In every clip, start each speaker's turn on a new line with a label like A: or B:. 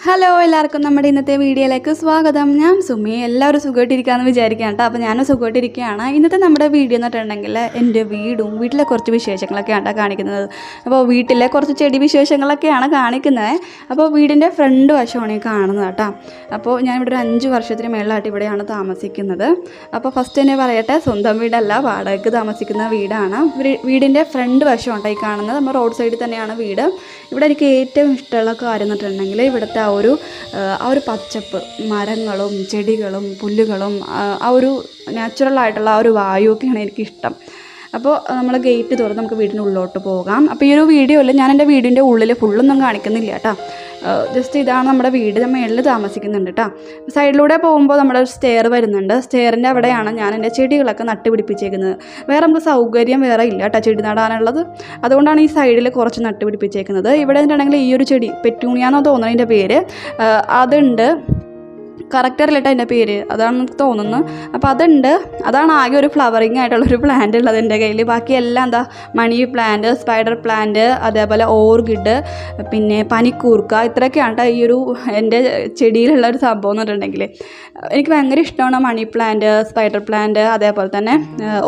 A: Hello എല്ലാവർക്കും നമ്മുടെ ഇന്നത്തെ വീഡിയോയിലേക്ക് സ്വാഗതം. ഞാൻ സുമി. എല്ലാവരും സുഖമായിട്ടിരിക്കുകയെന്ന് വിചാരിക്കാം കേട്ടോ. അപ്പോൾ ഞാനും സുഖമായിട്ടിരിക്കുകയാണ്. ഇന്നത്തെ നമ്മുടെ വീഡിയോ എന്ന് പറഞ്ഞിട്ടുണ്ടെങ്കിൽ എൻ്റെ വീട്ടിലെ കുറച്ച് വിശേഷങ്ങളൊക്കെയാണ് കാണിക്കുന്നത്. അപ്പോൾ വീട്ടിലെ കുറച്ച് ചെടി വിശേഷങ്ങളൊക്കെയാണ് കാണിക്കുന്നത്. അപ്പോൾ വീടിൻ്റെ ഫ്രണ്ട് വശമാണ് ഈ കാണുന്നത് കേട്ടോ. അപ്പോൾ ഞാൻ ഇവിടെ ഒരു 5 വർഷത്തിന് മേളിലായിട്ട് ഇവിടെയാണ് താമസിക്കുന്നത്. അപ്പോൾ ഫസ്റ്റ് തന്നെ പറയട്ടെ, സ്വന്തം വീടല്ല, വാടകയ്ക്ക് താമസിക്കുന്ന വീടാണ്. വീടിൻ്റെ ഫ്രണ്ട് വശമാണ് ഈ കാണുന്നത്. നമ്മൾ റോഡ് സൈഡിൽ തന്നെയാണ് വീട്. ഇവിടെ എനിക്ക് ഏറ്റവും ഇഷ്ടമുള്ള കാര്യം എന്ന് പറഞ്ഞിട്ടുണ്ടെങ്കിൽ ഇവിടുത്തെ ആ ഒരു പച്ചപ്പ്, മരങ്ങളും ചെടികളും പുല്ലുകളും ആ ഒരു നാച്ചുറലായിട്ടുള്ള ആ ഒരു വായുവൊക്കെയാണ് എനിക്കിഷ്ടം. അപ്പോൾ നമ്മൾ ഗേറ്റ് തുറന്ന് നമുക്ക് വീടിൻ്റെ ഉള്ളിലോട്ട് പോകാം. അപ്പോൾ ഈ ഒരു വീഡിയോയിൽ ഞാൻ എൻ്റെ വീടിൻ്റെ ഉള്ളിൽ ഫുള്ളൊന്നും കാണിക്കുന്നില്ല കേട്ടോ. ജസ്റ്റ് ഇതാണ് നമ്മുടെ വീട്. ഞാൻ മേളിൽ താമസിക്കുന്നുണ്ട് കേട്ടോ. സൈഡിലൂടെ പോകുമ്പോൾ നമ്മുടെ ഒരു സ്റ്റെയർ വരുന്നുണ്ട്. സ്റ്റെയറിൻ്റെ അവിടെയാണ് ഞാൻ എൻ്റെ ചെടികളൊക്കെ നട്ടുപിടിപ്പിച്ചേക്കുന്നത്. വേറെ നമുക്ക് സൗകര്യം വേറെ ഇല്ല കേട്ടോ ചെടി നടാനുള്ളത്. അതുകൊണ്ടാണ് ഈ സൈഡിൽ കുറച്ച് നട്ടുപിടിപ്പിച്ചേക്കുന്നത്. ഇവിടെ എന്നിട്ടുണ്ടെങ്കിൽ ഈ ഒരു ചെടി പെറ്റൂണിയാന്നോ തോന്നുന്നു അതിൻ്റെ പേര്, അതുണ്ട്. കറക്റ്റ് അറിയില്ല എൻ്റെ പേര്, അതാണെന്ന് തോന്നുന്നു. അപ്പോൾ അതുണ്ട്. അതാണ് ആകെ ഒരു ഫ്ലവറിങ് ആയിട്ടുള്ളൊരു പ്ലാന്റ് ഉള്ളത് എൻ്റെ കയ്യിൽ. ബാക്കിയെല്ലാം എന്താ മണി പ്ലാന്റ്, സ്പൈഡർ പ്ലാന്റ്, അതേപോലെ ഓർക്കിഡ്, പിന്നെ പനിക്കൂർക്ക, ഇത്രയൊക്കെയാണ് ഈ ഒരു എൻ്റെ ചെടിയിലുള്ള ഒരു സംഭവം എന്ന് പറഞ്ഞിട്ടുണ്ടെങ്കിൽ. എനിക്ക് ഭയങ്കര ഇഷ്ടമാണ് മണി പ്ലാന്റ്, സ്പൈഡർ പ്ലാന്റ്, അതേപോലെ തന്നെ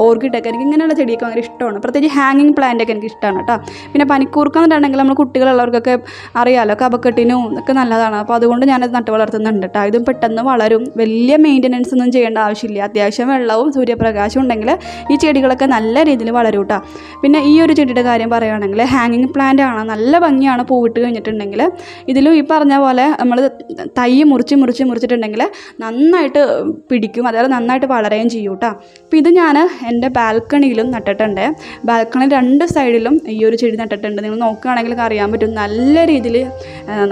A: ഓർക്കിഡൊക്കെ. എനിക്ക് ഇങ്ങനെയുള്ള ചെടിയൊക്കെ ഭയങ്കര ഇഷ്ടമാണ്. പ്രത്യേകിച്ച് ഹാങ്ങിങ് പ്ലാന്റൊക്കെ എനിക്ക് ഇഷ്ടമാണ് കേട്ടോ. പിന്നെ പനിക്കൂർക്ക എന്ന് പറഞ്ഞിട്ടുണ്ടെങ്കിൽ നമ്മൾ കുട്ടികളുള്ളവർക്കൊക്കെ അറിയാമല്ലോ, കഫക്കെട്ടിനും ഒക്കെ നല്ലതാണ്. അപ്പോൾ അതുകൊണ്ട് ഞാനത് നട്ട് വളർത്തുന്നുണ്ട് കേട്ടോ. ഇതും പെട്ടെന്ന് വളരും. വലിയ മെയിൻ്റനൻസ് ഒന്നും ചെയ്യേണ്ട ആവശ്യമില്ല. അത്യാവശ്യം വെള്ളവും സൂര്യപ്രകാശവും ഉണ്ടെങ്കിൽ ഈ ചെടികളൊക്കെ നല്ല രീതിയിൽ വളരും കേട്ടോ. പിന്നെ ഈ ഒരു ചെടിയുടെ കാര്യം പറയുകയാണെങ്കിൽ ഹാങ്ങിങ് പ്ലാന്റ് ആണ്. നല്ല ഭംഗിയാണ് പൂവിട്ട് കഴിഞ്ഞിട്ടുണ്ടെങ്കിൽ. ഇതിലും ഈ പറഞ്ഞ പോലെ നമ്മൾ തൈ മുറിച്ചിട്ടുണ്ടെങ്കിൽ നന്നായിട്ട് പിടിക്കും, അതേപോലെ നന്നായിട്ട് വളരുകയും ചെയ്യും കേട്ടോ. അപ്പോൾ ഇത് ഞാൻ എൻ്റെ ബാൽക്കണിയിലും നട്ടിട്ടുണ്ട്. ബാൽക്കണി 2 സൈഡിലും ഈ ഒരു ചെടി നട്ടിട്ടുണ്ട്. നിങ്ങൾ നോക്കുകയാണെങ്കിൽ അറിയാൻ പറ്റും, നല്ല രീതിയിൽ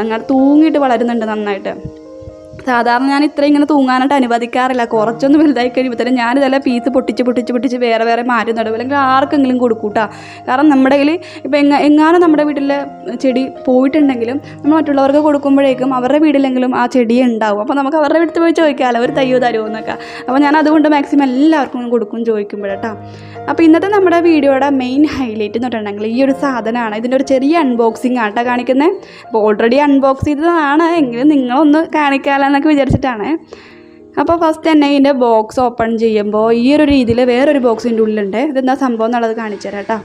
A: നിങ്ങൾ തൂങ്ങിയിട്ട് വളരുന്നുണ്ട് നന്നായിട്ട്. സാധാരണ ഞാൻ ഇങ്ങനെ തൂങ്ങാനായിട്ട് അനുവദിക്കാറില്ല. കുറച്ചൊന്ന് വലുതായി കഴിയുമ്പോൾ തന്നെ ഞാനിതെല്ലാം പീസ് പൊട്ടിച്ച് വേറെ മാറ്റി നടും, അല്ലെങ്കിൽ ആർക്കെങ്കിലും കൊടുക്കൂട്ടാ. കാരണം നമ്മുടെ കയ്യിൽ ഇപ്പോൾ എങ്ങാനും നമ്മുടെ വീട്ടിലെ ചെടി പോയിട്ടുണ്ടെങ്കിലും നമ്മൾ മറ്റുള്ളവർക്ക് കൊടുക്കുമ്പോഴേക്കും അവരുടെ വീട്ടിലെങ്കിലും ആ ചെടി ഉണ്ടാവും. അപ്പോൾ നമുക്ക് അവരുടെ വീട്ടിൽ പോയി ചോദിക്കാമല്ലോ, ഒരു തയ്യോ തരുമോ എന്നൊക്കെ. അപ്പോൾ ഞാൻ അതുകൊണ്ട് മാക്സിമം എല്ലാവർക്കും കൊടുക്കും ചോദിക്കുമ്പോഴേട്ടോ. അപ്പോൾ ഇന്നത്തെ നമ്മുടെ വീഡിയോയുടെ മെയിൻ ഹൈലൈറ്റ് എന്ന് പറഞ്ഞിട്ടുണ്ടെങ്കിൽ ഈ ഒരു സാധനമാണ്. ഇതിൻ്റെ ഒരു ചെറിയ അൺബോക്സിങ് ആട്ടോ കാണിക്കുന്നത്. അപ്പോൾ ഓൾറെഡി അൺബോക്സ് ചെയ്തതാണ്, എങ്കിലും നിങ്ങളൊന്ന് കാണിക്കാമല്ലോ എന്നൊക്കെ വിചാരിച്ചിട്ടാണ്. അപ്പോൾ ഫസ്റ്റ് തന്നെ ഇതിൻ്റെ ബോക്സ് ഓപ്പൺ ചെയ്യുമ്പോൾ ഈ ഒരു രീതിയിൽ വേറൊരു ബോക്സിൻ്റെ ഉള്ളിലുണ്ട്. ഇതെന്താ സംഭവം എന്നുള്ളത് കാണിച്ചു തരാം കേട്ടോ.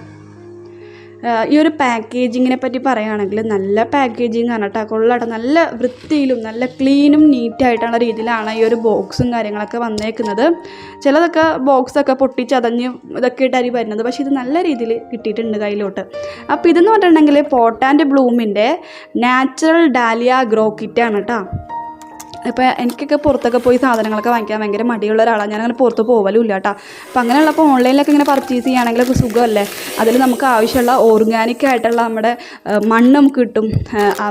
A: ഈ ഒരു പാക്കേജിങ്ങിനെ പറ്റി പറയുകയാണെങ്കിൽ നല്ല പാക്കേജിങ് ആണ് കേട്ടോ. കൊള്ളാട്ടോ. നല്ല വൃത്തിയിലും നല്ല ക്ലീനും നീറ്റായിട്ടുള്ള രീതിയിലാണ് ഈ ഒരു ബോക്സും കാര്യങ്ങളൊക്കെ വന്നേക്കുന്നത്. ചിലതൊക്കെ ബോക്സൊക്കെ പൊട്ടിച്ചതഞ്ഞ് ഇതൊക്കെ ഇട്ടായി വരുന്നത്, പക്ഷേ ഇത് നല്ല രീതിയിൽ കിട്ടിയിട്ടുണ്ട് കയ്യിലോട്ട്. അപ്പോൾ ഇതെന്ന് പറഞ്ഞിട്ടുണ്ടെങ്കിൽ പോട്ട് ആൻഡ് ബ്ലൂമിൻ്റെ നാച്ചുറൽ ഡാലിയ ഗ്രോ കിറ്റാണ് കേട്ടോ. ഇപ്പോൾ എനിക്കൊക്കെ പുറത്തൊക്കെ പോയി സാധനങ്ങളൊക്കെ വാങ്ങിക്കാൻ ഭയങ്കര മടിയുള്ള ഒരാളാണ്. ഞാനങ്ങനെ പുറത്ത് പോകലും ഇല്ല കേട്ടോ. അപ്പോൾ അങ്ങനെയുള്ളപ്പോൾ ഓൺലൈനിലൊക്കെ ഇങ്ങനെ പർച്ചേസ് ചെയ്യുകയാണെങ്കിലൊക്കെ സുഖമല്ലേ. അതിൽ നമുക്ക് ആവശ്യമുള്ള ഓർഗാനിക് ആയിട്ടുള്ള നമ്മുടെ മണ്ണ് നമുക്ക് കിട്ടും.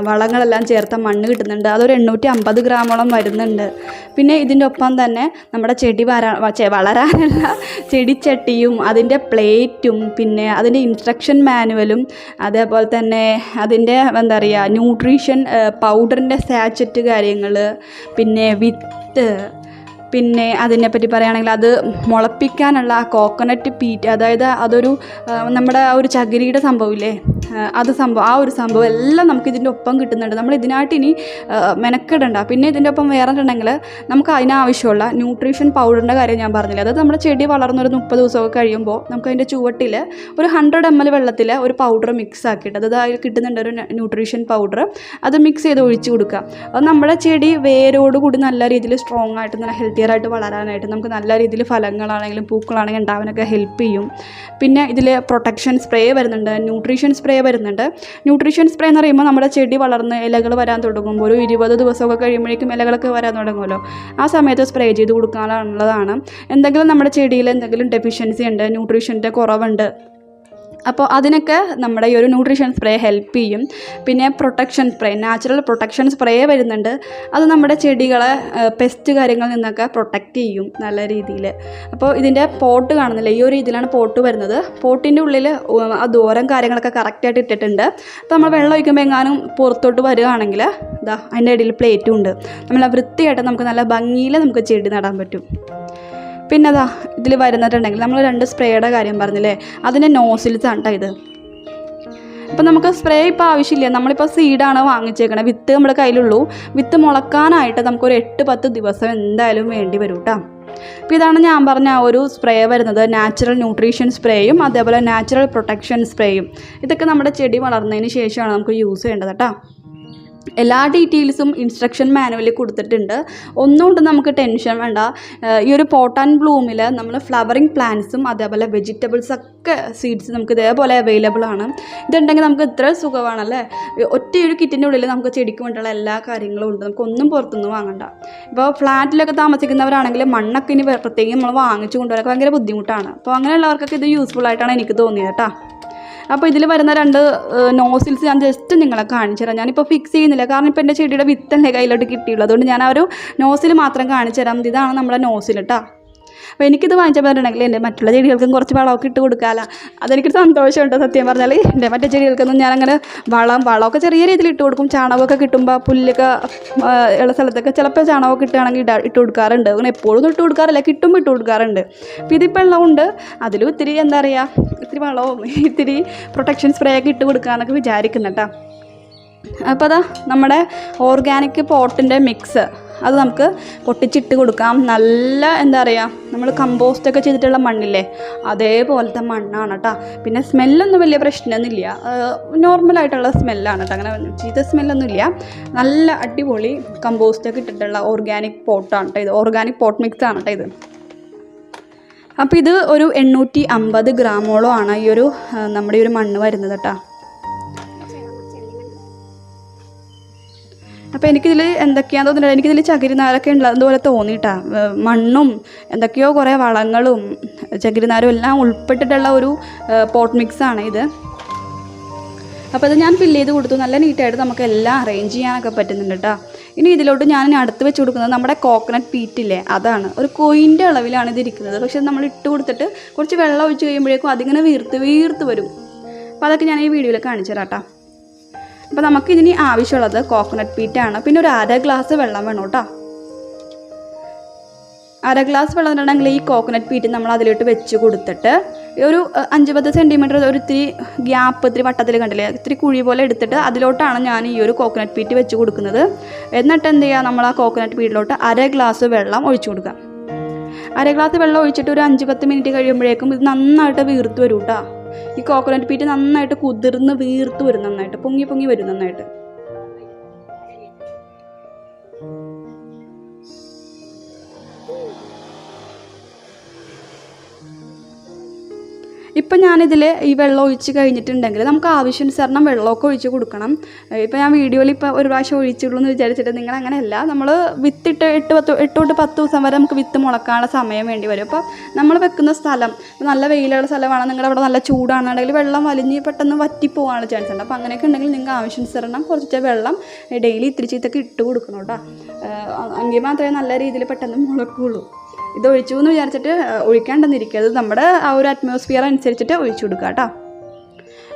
A: വളങ്ങളെല്ലാം ചേർത്ത മണ്ണ് കിട്ടുന്നുണ്ട്. അതൊരു 850 ഗ്രാമോളം വരുന്നുണ്ട്. പിന്നെ ഇതിൻ്റെ ഒപ്പം തന്നെ നമ്മുടെ ചെടി വളരാനുള്ള ചെടിച്ചട്ടിയും അതിൻ്റെ പ്ലേറ്റും പിന്നെ അതിൻ്റെ ഇൻസ്ട്രക്ഷൻ മാനുവലും അതേപോലെ തന്നെ അതിൻ്റെ എന്താ പറയുക ന്യൂട്രീഷൻ പൗഡറിൻ്റെ സാച്ചറ്റ് കാര്യങ്ങൾ, പിന്നെ വിത്ത്, പിന്നെ അതിനെപ്പറ്റി പറയുകയാണെങ്കിൽ അത് മുളപ്പിക്കാനുള്ള കോക്കനട്ട് പീറ്റ്, അതായത് അതൊരു നമ്മുടെ ആ ഒരു ചകിരിയുടെ സംഭവമില്ലേ, ആ ഒരു സംഭവം എല്ലാം നമുക്ക് ഇതിൻ്റെ ഒപ്പം കിട്ടുന്നുണ്ട്. നമ്മൾ ഇതിനായിട്ട് ഇനി മെനക്കെടണ്ട. പിന്നെ ഇതിൻ്റെ ഒപ്പം വേറെ ഉണ്ടെങ്കിൽ നമുക്ക് അതിനാവശ്യമുള്ള ന്യൂട്രീഷൻ പൗഡറിൻ്റെ കാര്യം ഞാൻ പറഞ്ഞില്ല. അതായത് നമ്മുടെ ചെടി വളർന്നൊരു 30 ദിവസമൊക്കെ കഴിയുമ്പോൾ നമുക്ക് അതിൻ്റെ ചുവട്ടിൽ ഒരു 100 ml വെള്ളത്തിൽ ഒരു പൗഡർ മിക്സ് ആക്കിയിട്ട്, അതായത് അതിൽ കിട്ടുന്നുണ്ട് ഒരു ന്യൂട്രീഷൻ പൗഡർ, അത് മിക്സ് ചെയ്ത് ഒഴിച്ച് കൊടുക്കുക. അത് നമ്മുടെ ചെടി വേരോടുകൂടി നല്ല രീതിയിൽ സ്ട്രോങ് ആയിട്ട് നല്ല ഹെൽത്തിയർ ആയിട്ട് വളരാനായിട്ട് നമുക്ക് നല്ല രീതിയിൽ ഫലങ്ങളാണെങ്കിലും പൂക്കളാണെങ്കിലും ഉണ്ടാവാനൊക്കെ ഹെൽപ്പ് ചെയ്യും. പിന്നെ ഇതിൽ പ്രൊട്ടക്ഷൻ സ്പ്രേ വരുന്നുണ്ട്, ന്യൂട്രീഷൻ സ്പ്രേ വരുന്നുണ്ട്. ന്യൂട്രീഷൻ സ്പ്രേ എന്ന് പറയുമ്പോൾ നമ്മുടെ ചെടി വളർന്ന് ഇലകൾ വരാൻ തുടങ്ങുമ്പോൾ ഒരു 20 ദിവസമൊക്കെ കഴിയുമ്പോഴേക്കും ഇലകളൊക്കെ വരാൻ തുടങ്ങുമല്ലോ. ആ സമയത്ത് സ്പ്രേ ചെയ്ത് കൊടുക്കാനുള്ളതാണ്. എന്തെങ്കിലും നമ്മുടെ ചെടിയിൽ എന്തെങ്കിലും ഡെഫിഷ്യൻസി ഉണ്ട്, ന്യൂട്രീഷൻ്റെ കുറവുണ്ട്, അപ്പോൾ അതിനൊക്കെ നമ്മുടെ ഈ ഒരു ന്യൂട്രീഷൻ സ്പ്രേ ഹെൽപ്പ് ചെയ്യും. പിന്നെ protection spray, natural protection spray വരുന്നുണ്ട്. അത് നമ്മുടെ ചെടികളെ പെസ്റ്റ് കാര്യങ്ങളിൽ നിന്നൊക്കെ പ്രൊട്ടക്റ്റ് ചെയ്യും നല്ല രീതിയിൽ. അപ്പോൾ ഇതിൻ്റെ പോട്ട് കാണുന്നില്ല, ഈ ഒരു രീതിയിലാണ് പോട്ട് വരുന്നത്. പോട്ടിൻ്റെ ഉള്ളിൽ ആ ദൂരം കാര്യങ്ങളൊക്കെ കറക്റ്റായിട്ട് ഇട്ടിട്ടുണ്ട്. അപ്പോൾ നമ്മൾ വെള്ളം ഒഴിക്കുമ്പോൾ എങ്ങാനും പുറത്തോട്ട് വരികയാണെങ്കിൽ ഇതാ അതിൻ്റെ ഇടയിൽ പ്ലേറ്റും ഉണ്ട്. നമ്മൾ വൃത്തിയായിട്ട് നമുക്ക് നല്ല ഭംഗിയിൽ നമുക്ക് ചെടി നടാൻ പറ്റും. പിന്നെ അതാ ഇതിൽ വരുന്നിട്ടുണ്ടെങ്കിൽ നമ്മൾ 2 സ്പ്രേയുടെ കാര്യം പറഞ്ഞില്ലേ, അതിൻ്റെ നോസിൽസ് ആണ് കേട്ടോ ഇത്. അപ്പോൾ നമുക്ക് സ്പ്രേ ഇപ്പോൾ ആവശ്യമില്ല. നമ്മളിപ്പോൾ സീഡാണ് വാങ്ങിച്ചേക്കണത്, വിത്ത് നമ്മുടെ കയ്യിലുള്ളൂ. വിത്ത് മുളക്കാനായിട്ട് നമുക്കൊരു 8-10 ദിവസം എന്തായാലും വേണ്ടി വരും കേട്ടോ. അപ്പോൾ ഇതാണ് ഞാൻ പറഞ്ഞ ആ ഒരു സ്പ്രേ വരുന്നത്, നാച്ചുറൽ ന്യൂട്രീഷൻ സ്പ്രേയും അതേപോലെ നാച്ചുറൽ പ്രൊട്ടക്ഷൻ സ്പ്രേയും. ഇതൊക്കെ നമ്മുടെ ചെടി വളർന്നതിന് ശേഷമാണ് നമുക്ക് യൂസ് ചെയ്യേണ്ടത് കേട്ടോ. എല്ലാ ഡീറ്റെയിൽസും ഇൻസ്ട്രക്ഷൻ മാനുവലിൽ കൊടുത്തിട്ടുണ്ട്. ഒന്നുകൊണ്ട് നമുക്ക് ടെൻഷൻ വേണ്ട. ഈ ഒരു പോട്ട് ആൻഡ് ബ്ലൂമിൽ നമ്മൾ ഫ്ലവറിങ് പ്ലാന്റ്സും അതേപോലെ വെജിറ്റബിൾസൊക്കെ സീഡ്സ് നമുക്ക് ഇതേപോലെ അവൈലബിൾ ആണ്. ഇതുണ്ടെങ്കിൽ നമുക്ക് ഇത്ര സുഖമാണല്ലേ. ഒറ്റയൊരു കിറ്റിൻ്റെ ഉള്ളിൽ നമുക്ക് ചെടിക്ക് വേണ്ടിയുള്ള എല്ലാ കാര്യങ്ങളും ഉണ്ട്, നമുക്കൊന്നും പുറത്തുനിന്ന് വാങ്ങണ്ട. ഇപ്പോൾ ഫ്ലാറ്റിലൊക്കെ താമസിക്കുന്നവരാണെങ്കിൽ മണ്ണൊക്കെ ഇനി പ്രത്യേകം നമ്മൾ വാങ്ങിച്ചു കൊണ്ടുവരാൻ ഭയങ്കര ബുദ്ധിമുട്ടാണ്. അപ്പോൾ അങ്ങനെയുള്ളവർക്കൊക്കെ ഇത് യൂസ്ഫുൾ ആയിട്ടാണ് എനിക്ക് തോന്നിയത് കേട്ടോ. അപ്പോൾ ഇതിൽ വരുന്ന 2 നോസിൽസ് ഞാൻ ജസ്റ്റ് നിങ്ങളെ കാണിച്ചു തരാം. ഞാനിപ്പോൾ ഫിക്സ് ചെയ്യുന്നില്ല, കാരണം ഇപ്പോൾ എൻ്റെ ചെടിയുടെ വിത്തല്ലേ കയ്യിലോട്ട് കിട്ടിയുള്ളൂ. അതുകൊണ്ട് ഞാൻ ആ ഒരു നോസിൽ മാത്രം കാണിച്ചു തരാം. ഇതാണ് നമ്മുടെ നോസിൽ കേട്ടോ. അപ്പോൾ എനിക്കിത് വാങ്ങിച്ചാൽ പറഞ്ഞിട്ടുണ്ടെങ്കിൽ എൻ്റെ മറ്റുള്ള ചെടികൾക്കും കുറച്ച് വളമൊക്കെ ഇട്ട് കൊടുക്കാമല്ലോ. അതെനിക്ക് സന്തോഷമുണ്ട് സത്യം പറഞ്ഞാൽ. എൻ്റെ മറ്റേ ചെടികൾക്കൊന്നും ഞാനങ്ങനെ വളമൊക്കെ ചെറിയ രീതിയിൽ ഇട്ട് കൊടുക്കും. ചാണകമൊക്കെ കിട്ടുമ്പോൾ പുല്ലൊക്കെ ഉള്ള സ്ഥലത്തൊക്കെ ചിലപ്പോൾ ചാണകമൊക്കെ ഇട്ടുകയാണെങ്കിൽ ഇട്ട് കൊടുക്കാറുണ്ട്. അങ്ങനെ എപ്പോഴും ഇട്ട് കൊടുക്കാറില്ല, കിട്ടുമ്പോൾ ഇട്ട് കൊടുക്കാറുണ്ട്. അപ്പോൾ ഇതിപ്പോൾ ഉള്ളതുകൊണ്ട് അതിലും ഇത്തിരി എന്താ പറയുക, ഇത്തിരി വളവും ഇത്തിരി പ്രൊട്ടക്ഷൻ സ്പ്രേ ഒക്കെ ഇട്ട് കൊടുക്കാമെന്നൊക്കെ വിചാരിക്കുന്നു കേട്ടോ. അപ്പോൾ അതാ നമ്മുടെ ഓർഗാനിക് പോട്ടിൻ്റെ മിക്സ് അത് നമുക്ക് പൊട്ടിച്ചിട്ട് കൊടുക്കാം. നല്ല എന്താ പറയുക, നമ്മൾ കമ്പോസ്റ്റൊക്കെ ചെയ്തിട്ടുള്ള മണ്ണില്ലേ അതേപോലത്തെ മണ്ണാണ് കേട്ടോ. പിന്നെ സ്മെല്ലൊന്നും വലിയ പ്രശ്നമൊന്നുമില്ല, നോർമലായിട്ടുള്ള സ്മെല്ലാണ് കേട്ടോ. അങ്ങനെ ചീത്ത സ്മെല്ലൊന്നുമില്ല. നല്ല അടിപൊളി കമ്പോസ്റ്റൊക്കെ ഇട്ടിട്ടുള്ള ഓർഗാനിക് പോട്ടാണ് കേട്ടോ ഇത്. ഓർഗാനിക് പോട്ട് മിക്സ് ആണ് കേട്ടോ ഇത്. അപ്പോൾ ഇത് ഒരു 850 ഗ്രാമോളം ആണ് ഈ ഒരു നമ്മുടെ ഈ ഒരു മണ്ണ് വരുന്നത് കേട്ടോ. അപ്പോൾ എനിക്കിതിൽ എന്തൊക്കെയാണെന്ന് തോന്നുന്നില്ല, എനിക്കിതിൽ ചകിരിനാരൊക്കെ ഉള്ളത് അതുപോലെ തോന്നിയിട്ടാ. മണ്ണും എന്തൊക്കെയോ കുറേ വളങ്ങളും ചകിരിനാരും എല്ലാം ഉൾപ്പെട്ടിട്ടുള്ള ഒരു പോട്ട് മിക്സാണ് ഇത്. അപ്പോൾ ഇത് ഞാൻ ഫില്ല് ചെയ്ത് കൊടുത്തു. നല്ല നീറ്റായിട്ട് നമുക്ക് എല്ലാം അറേഞ്ച് ചെയ്യാനൊക്കെ പറ്റുന്നുണ്ട് കേട്ടോ. ഇനി ഇതിലോട്ട് ഞാൻ അടുത്ത് വെച്ച് കൊടുക്കുന്നത് നമ്മുടെ കോക്കനട്ട് പീറ്റില്ലേ അതാണ്. ഒരു കോയിൻ്റെ അളവിലാണ് ഇതിരിക്കുന്നത്. പക്ഷെ നമ്മൾ ഇട്ട് കൊടുത്തിട്ട് കുറച്ച് വെള്ളം ഒഴിച്ച് കഴിയുമ്പോഴേക്കും അതിങ്ങനെ വീർത്ത് വരും. അപ്പോൾ അതൊക്കെ ഞാൻ ഈ വീഡിയോയിൽ കാണിച്ചു തരാം കേട്ടോ. അപ്പോൾ നമുക്കിതിന് ആവശ്യമുള്ളത് കോക്കനട്ട് പീറ്റാണ്. പിന്നെ ഒരു 1/2 ഗ്ലാസ് വെള്ളം വേണം കേട്ടോ. 1/2 ഗ്ലാസ് വെള്ളം ഉണ്ടെങ്കിൽ ഈ കോക്കനട്ട് പീറ്റ് നമ്മൾ അതിലോട്ട് വെച്ച് കൊടുത്തിട്ട് ഒരു 5-10 സെൻറ്റിമീറ്റർ ഒരു ഇത്തിരി ഗ്യാപ്പ് ഇത്തിരി വട്ടത്തിൽ കണ്ടില്ലേ, ഇത്തിരി കുഴി പോലെ എടുത്തിട്ട് അതിലോട്ടാണ് ഞാൻ ഈ ഒരു കോക്കനട്ട് പീറ്റ് വെച്ച് കൊടുക്കുന്നത്. എന്നിട്ട് എന്ത് ചെയ്യുക, നമ്മൾ ആ കോക്കനട്ട് പീറ്റിലോട്ട് 1/2 ഗ്ലാസ് വെള്ളം ഒഴിച്ചു കൊടുക്കുക. 1/2 ഗ്ലാസ് വെള്ളം ഒഴിച്ചിട്ട് ഒരു 5-10 മിനിറ്റ് കഴിയുമ്പോഴേക്കും ഇത് നന്നായിട്ട് വീർത്ത് വരും കേട്ടോ. ഈ കോക്കനട്ട് പീറ്റ് നന്നായിട്ട് കുതിർന്ന് വീർത്ത് വരും, നന്നായിട്ട് പൊങ്ങി വരും നന്നായിട്ട്. ഇപ്പം ഞാനിതിൽ ഈ വെള്ളം ഒഴിച്ച് കഴിഞ്ഞിട്ടുണ്ടെങ്കിൽ നമുക്ക് ആവശ്യാനുസരണം വെള്ളമൊക്കെ ഒഴിച്ച് കൊടുക്കണം. ഇപ്പോൾ ഞാൻ വീഡിയോയിൽ ഇപ്പോൾ ഒരു പ്രാവശ്യം ഒഴിച്ചുള്ളൂ എന്ന് വിചാരിച്ചിട്ട് നിങ്ങൾ അങ്ങനെയല്ല. നമ്മൾ വിത്തിട്ട് 8-10 ദിവസം വരെ നമുക്ക് വിത്ത് മുളക്കാനുള്ള സമയം വേണ്ടി വരും. അപ്പോൾ നമ്മൾ വെക്കുന്ന സ്ഥലം നല്ല വെയിലുള്ള സ്ഥലമാണ്, നിങ്ങളുടെ അവിടെ നല്ല ചൂടാണെന്നുണ്ടെങ്കിൽ വെള്ളം വലിഞ്ഞ് പെട്ടെന്ന് വറ്റിപ്പോകാനുള്ള ചാൻസ് ഉണ്ട്. അപ്പോൾ അങ്ങനെയൊക്കെ ഉണ്ടെങ്കിൽ നിങ്ങൾക്ക് ആവശ്യാനുസരണം കുറച്ച് വെള്ളം ഡെയിലി ഇത്തിരി ചീത്തൊക്കെ ഇട്ട് കൊടുക്കണം കേട്ടോ. എങ്കിൽ മാത്രമേ നല്ല രീതിയിൽ പെട്ടെന്ന് മുളക്കുള്ളൂ. ഇത് ഒഴിച്ചു എന്ന് വിചാരിച്ചിട്ട് ഒഴിക്കാണ്ടെന്നിരിക്കുക, അത് നമ്മുടെ ആ ഒരു അറ്റ്മോസ്ഫിയർ അനുസരിച്ചിട്ട് ഒഴിച്ചു കൊടുക്കുക കേട്ടോ.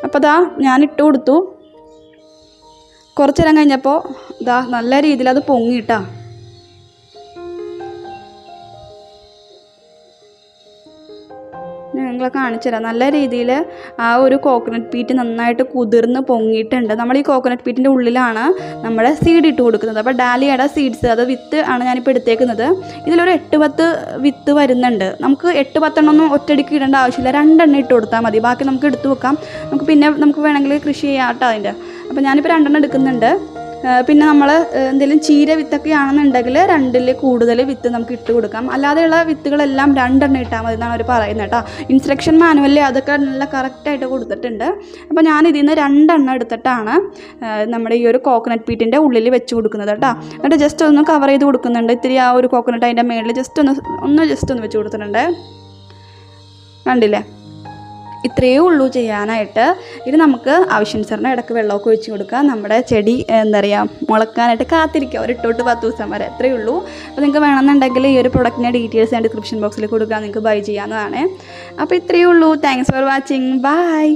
A: അപ്പോൾ അതാ ഞാൻ ഇട്ട് കൊടുത്തു. കുറച്ച് നേരം കഴിഞ്ഞപ്പോൾ ഇതാ നല്ല രീതിയിൽ അത് പൊങ്ങിയിട്ടാ. നിങ്ങളെ കാണിച്ചു തരാം. നല്ല രീതിയിൽ ആ ഒരു കോക്കനട്ട് പീറ്റ് നന്നായിട്ട് കുതിർന്ന് പൊങ്ങിയിട്ടുണ്ട്. നമ്മൾ ഈ കോക്കനട്ട് പീറ്റിൻ്റെ ഉള്ളിലാണ് നമ്മുടെ സീഡ് ഇട്ട് കൊടുക്കുന്നത്. അപ്പോൾ ഡാലിയയുടെ സീഡ്സ് അത് വിത്ത് ആണ് ഞാനിപ്പോൾ എടുത്തേക്കുന്നത്. ഇതിലൊരു 8-10 വിത്ത് വരുന്നുണ്ട്. നമുക്ക് 8-10 എണ്ണം ഒറ്റയടിക്ക് ഇടേണ്ട ആവശ്യമില്ല, 2 എണ്ണം ഇട്ട് കൊടുത്താൽ മതി. ബാക്കി നമുക്ക് എടുത്ത് വെക്കാം, നമുക്ക് പിന്നെ നമുക്ക് വേണമെങ്കിൽ കൃഷി ചെയ്യാം കേട്ടോ അതിൻ്റെ. അപ്പോൾ ഞാനിപ്പോൾ 2 എണ്ണം എടുക്കുന്നുണ്ട്. പിന്നെ നമ്മൾ എന്തെങ്കിലും ചീര വിത്തൊക്കെ ആണെന്നുണ്ടെങ്കിൽ 2-ൽ കൂടുതൽ വിത്ത് നമുക്ക് ഇട്ട് കൊടുക്കാം. അല്ലാതെയുള്ള വിത്തുകളെല്ലാം 2 എണ്ണം ഇട്ടാൽ മതി എന്നാണ് അവർ പറയുന്നത് കേട്ടോ. ഇൻസ്ട്രക്ഷൻ മാനുവലിൽ അതൊക്കെ നല്ല കറക്റ്റായിട്ട് കൊടുത്തിട്ടുണ്ട്. അപ്പോൾ ഞാൻ ഇതിൽ നിന്ന് 2 എണ്ണം എടുത്തിട്ടാണ് നമ്മുടെ ഈ ഒരു കോക്കനട്ട് പീറ്റിൻ്റെ ഉള്ളിൽ വെച്ച് കൊടുക്കുന്നത് കേട്ടോ. എന്നിട്ട് ജസ്റ്റ് ഒന്ന് കവർ ചെയ്ത് കൊടുക്കുന്നുണ്ട്. ഇത്തിരി ആ ഒരു കോക്കനട്ട് അതിൻ്റെ മേളിൽ ജസ്റ്റ് ഒന്ന് വെച്ച് കൊടുത്തിട്ടുണ്ട്. കണ്ടില്ലേ, ഇത്രയേ ഉള്ളൂ ചെയ്യാനായിട്ട്. ഇത് നമുക്ക് ആവശ്യാനുസരണം ഇടയ്ക്ക് വെള്ളമൊക്കെ ഒഴിച്ച് കൊടുക്കുക. നമ്മുടെ ചെടി എന്താ പറയുക മുളക്കാനായിട്ട് കാത്തിരിക്കുക ഒരു 8-10 ദിവസം വരെ, അത്രയേ ഉള്ളൂ. അപ്പോൾ നിങ്ങൾക്ക് വേണമെന്നുണ്ടെങ്കിൽ ഈ ഒരു പ്രൊഡക്റ്റിൻ്റെ ഡീറ്റെയിൽസ് ഞാൻ ഡിസ്ക്രിപ്ഷൻ ബോക്സിൽ കൊടുക്കുക, നിങ്ങൾക്ക് ബൈ ചെയ്യാവുന്നതാണ്. അപ്പോൾ ഇത്രയേ ഉള്ളൂ. Thanks for watching. ബൈ.